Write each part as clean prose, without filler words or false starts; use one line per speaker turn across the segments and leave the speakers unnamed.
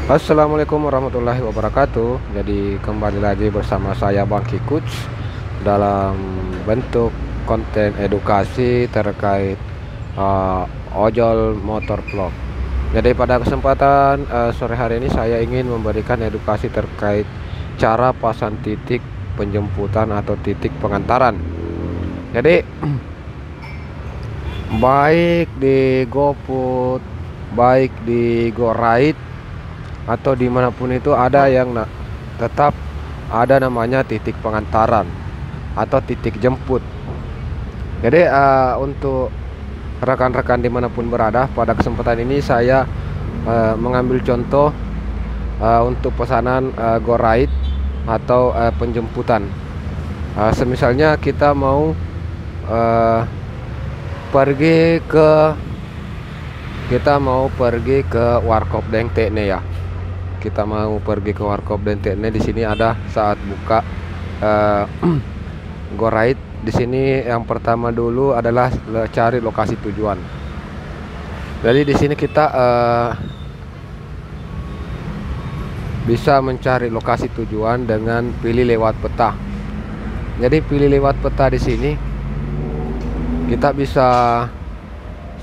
Assalamualaikum warahmatullahi wabarakatuh. Jadi kembali lagi bersama saya Bang Kikuts dalam bentuk konten edukasi terkait ojol motor vlog. Jadi pada kesempatan sore hari ini saya ingin memberikan edukasi terkait cara pasang titik penjemputan atau titik pengantaran. Jadi baik di GoFood, baik di GoRide atau dimanapun itu ada yang tetap ada namanya titik pengantaran atau titik jemput. Jadi untuk rekan-rekan dimanapun berada, pada kesempatan ini saya mengambil contoh untuk pesanan GoRide atau penjemputan. Semisalnya kita mau pergi ke Warkop Dengtekne ya. Kita mau pergi ke Warkop Dengtekne. Di sini ada saat buka GoRide. Di sini yang pertama dulu adalah cari lokasi tujuan. Jadi di sini kita bisa mencari lokasi tujuan dengan pilih lewat peta. Jadi pilih lewat peta di sini kita bisa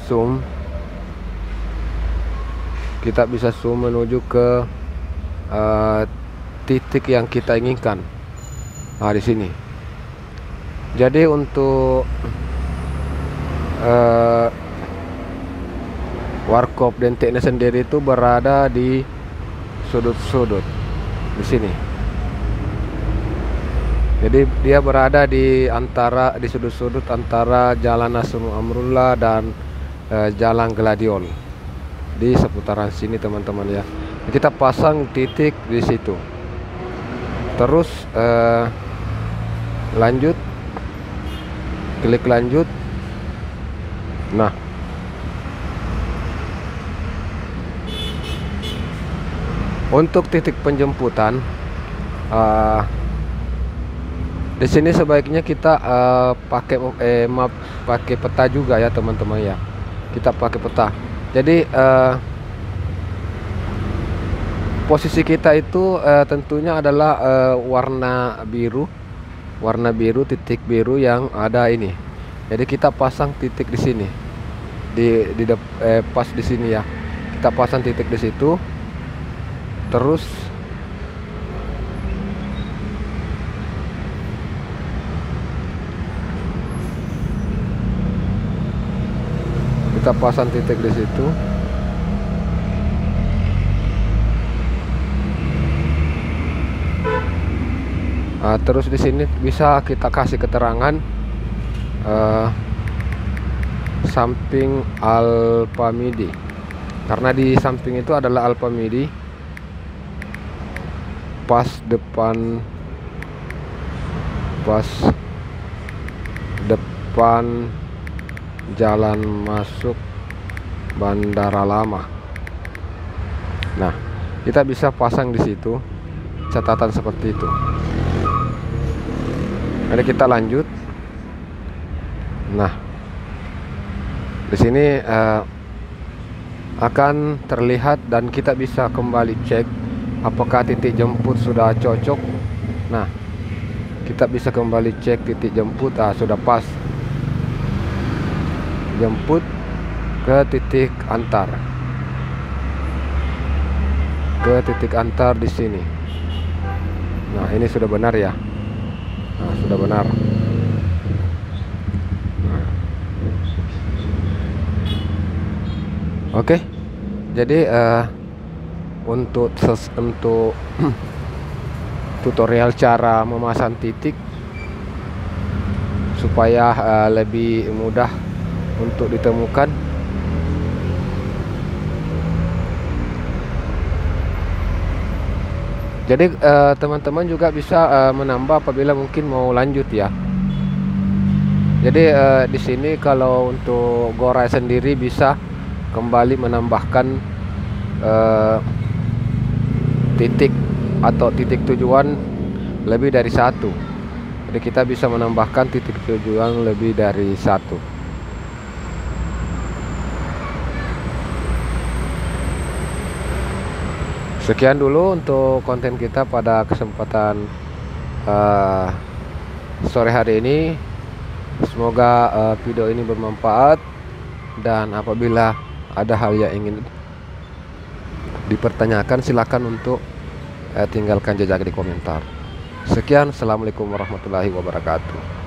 zoom. Kita bisa zoom menuju ke titik yang kita inginkan. Nah, di sini. Jadi untuk Warkop Dengtekne sendiri itu berada di sudut-sudut di sini. Jadi dia berada di sudut-sudut antara Jalan Nasrul Amrullah dan Jalan Gladiol. Di seputaran sini teman-teman ya. Kita pasang titik di situ. Terus lanjut, klik lanjut. Nah, untuk titik penjemputan di sini sebaiknya kita pakai peta juga ya teman-teman ya. Kita pakai peta. Jadi posisi kita itu tentunya adalah warna biru, titik biru yang ada ini. Jadi kita pasang titik di sini, pas di sini ya. Kita pasang titik di situ, terus kita pasang titik di situ. Terus di sini bisa kita kasih keterangan samping Alpamidi, karena di samping itu adalah Alpamidi, pas depan jalan masuk Bandara Lama. Nah, kita bisa pasang di situ catatan seperti itu. Jadi kita lanjut. Nah, di sini akan terlihat dan kita bisa kembali cek apakah titik jemput sudah cocok. Nah, kita bisa kembali cek titik jemput, sudah pas. Jemput ke titik antar. Ke titik antar di sini. Nah, ini sudah benar ya. Nah, sudah benar. Nah. Oke. Jadi untuk tutorial cara memasang titik supaya lebih mudah untuk ditemukan, jadi teman-teman juga bisa menambah apabila mungkin mau lanjut ya. Jadi di sini kalau untuk GoRide sendiri bisa kembali menambahkan titik atau titik tujuan lebih dari satu. Jadi kita bisa menambahkan titik tujuan lebih dari satu. Sekian dulu untuk konten kita pada kesempatan uh, sore hari ini. Semoga video ini bermanfaat, dan apabila ada hal yang ingin dipertanyakan, silakan untuk tinggalkan jejak di komentar. Sekian, assalamualaikum warahmatullahi wabarakatuh.